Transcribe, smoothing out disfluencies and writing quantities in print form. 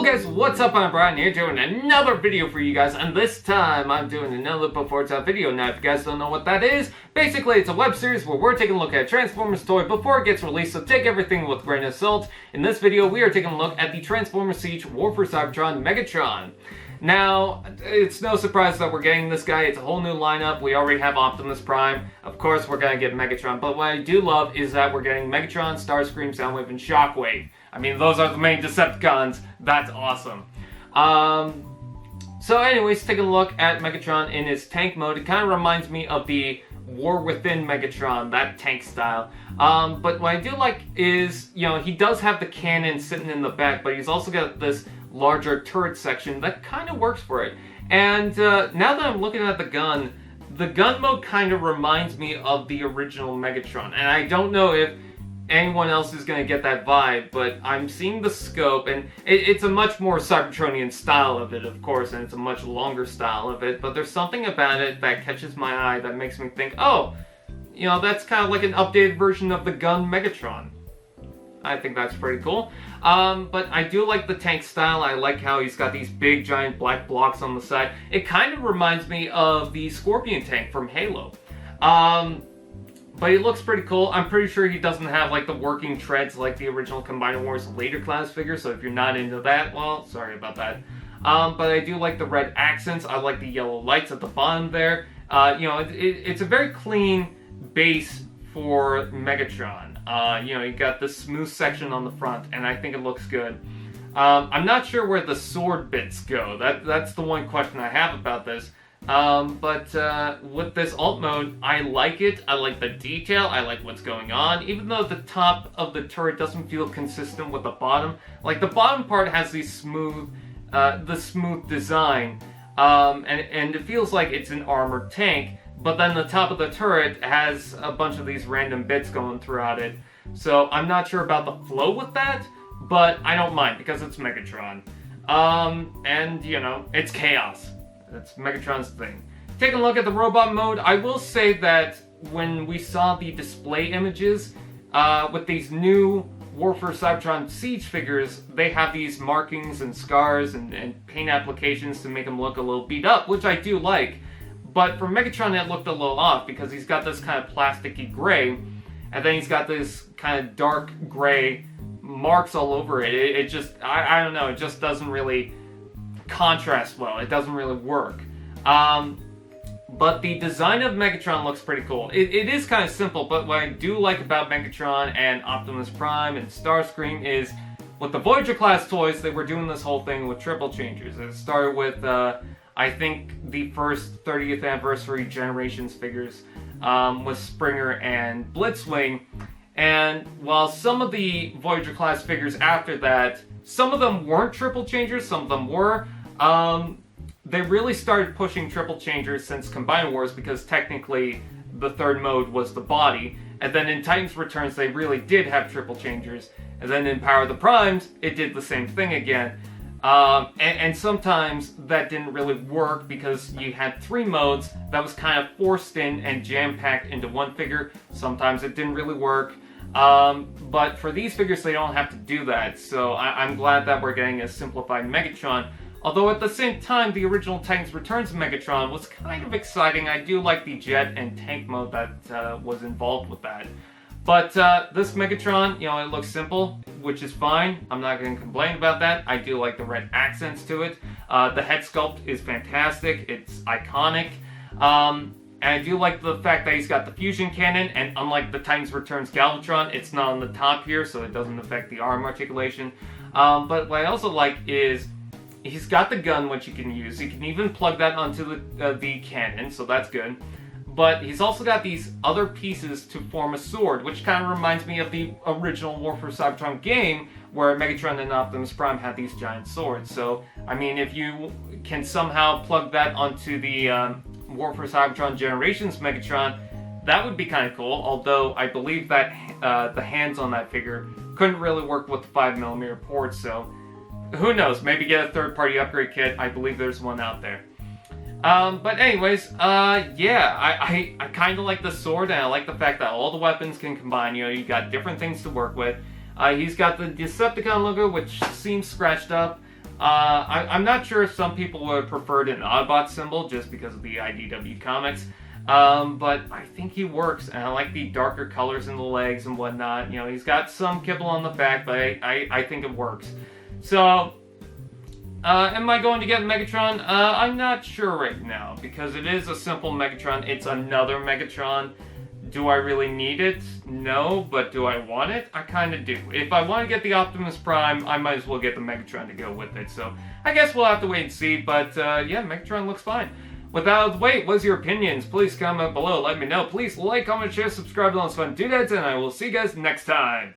guys, what's up? I'm Brian here doing another video for you guys, and this time I'm doing another before time video. Now if you guys don't know what that is, basically it's a web series where we're taking a look at a Transformers toy before it gets released, so take everything with a grain of salt. In this video we are taking a look at the Transformers Siege War for Cybertron Megatron. Now, it's no surprise that we're getting this guy. It's a whole new lineup. We already have Optimus Prime. Of course, we're going to get Megatron. But what I do love is that we're getting Megatron, Starscream, Soundwave, and Shockwave. I mean, those are the main Decepticons. That's awesome. So anyways, take a look at Megatron in his tank mode. It kind of reminds me of the War Within Megatron, that tank style. But what I do like is, you know, he does have the cannon sitting in the back, but he's also got this larger turret section that kind of works for it. And now that I'm looking at the gun mode kind of reminds me of the original Megatron. And I don't know if anyone else is going to get that vibe, but I'm seeing the scope, and it's a much more Cybertronian style of it, of course, and it's a much longer style of it, but there's something about it that catches my eye that makes me think, oh, you know, that's kind of like an updated version of the gun Megatron. I think that's pretty cool. But I do like the tank style. I like how he's got these big giant black blocks on the side. It kind of reminds me of the Scorpion tank from Halo. But he looks pretty cool. I'm pretty sure he doesn't have like the working treads like the original Combiner Wars later class figure, so if you're not into that, well, sorry about that. But I do like the red accents. I like the yellow lights at the bottom there. You know, it's a very clean base for Megatron. You know, you got this smooth section on the front, and I think it looks good. I'm not sure where the sword bits go. That's the one question I have about this. But with this alt mode, I like it. I like the detail. I like what's going on. Even though the top of the turret doesn't feel consistent with the bottom. Like, the bottom part has these smooth, the smooth design. And it feels like it's an armored tank. But then the top of the turret has a bunch of these random bits going throughout it. So I'm not sure about the flow with that, but I don't mind because it's Megatron. And, you know, it's chaos. That's Megatron's thing. Taking a look at the robot mode, I will say that when we saw the display images, with these new War for Cybertron Siege figures, they have these markings and scars and paint applications to make them look a little beat up, which I do like. But for Megatron, it looked a little off because he's got this kind of plasticky gray, and then he's got this kind of dark gray marks all over it. It just, I don't know, it just doesn't really contrast well. It doesn't really work. But the design of Megatron looks pretty cool. It is kind of simple, but what I do like about Megatron and Optimus Prime and Starscream is with the Voyager class toys, they were doing this whole thing with triple changers. It started with, I think, the first 30th anniversary Generations figures with Springer and Blitzwing. And while some of the Voyager class figures after that, some of them weren't triple changers, some of them were. They really started pushing triple changers since Combiner Wars because technically the third mode was the body. And then in Titans Returns they really did have triple changers. And then in Power of the Primes it did the same thing again. And sometimes that didn't really work because you had three modes that was kind of forced in and jam-packed into one figure. Sometimes it didn't really work. But for these figures, they don't have to do that, so I'm glad that we're getting a simplified Megatron. Although at the same time, the original Titans Returns Megatron was kind of exciting. I do like the jet and tank mode that was involved with that. But this Megatron, you know, it looks simple, which is fine. I'm not going to complain about that. I do like the red accents to it. The head sculpt is fantastic. It's iconic. And I do like the fact that he's got the fusion cannon, and unlike the Titans Returns Galvatron, it's not on the top here, so it doesn't affect the arm articulation. But what I also like is he's got the gun, which you can use. You can even plug that onto the cannon, so that's good. But he's also got these other pieces to form a sword, which kind of reminds me of the original War for Cybertron game, where Megatron and Optimus Prime had these giant swords. So, I mean, if you can somehow plug that onto the War for Cybertron Generations Megatron, that would be kind of cool, although I believe that the hands on that figure couldn't really work with the 5mm ports, so who knows, maybe get a third-party upgrade kit. I believe there's one out there. But anyways, yeah, I kind of like the sword, and I like the fact that all the weapons can combine. You know, you got different things to work with. He's got the Decepticon logo, which seems scratched up. I'm not sure if some people would have preferred an Autobot symbol just because of the IDW comics, but I think he works, and I like the darker colors in the legs and whatnot. You know, he's got some kibble on the back, but I think it works. So, am I going to get Megatron? I'm not sure right now, because it is a simple Megatron. It's another Megatron. Do I really need it? No, but do I want it? I kind of do. If I want to get the Optimus Prime, I might as well get the Megatron to go with it. So I guess we'll have to wait and see, but yeah, Megatron looks fine. With that out of the way, what's your opinions? Please comment below, let me know. Please like, comment, share, subscribe, all this fun dudeheads, and I will see you guys next time.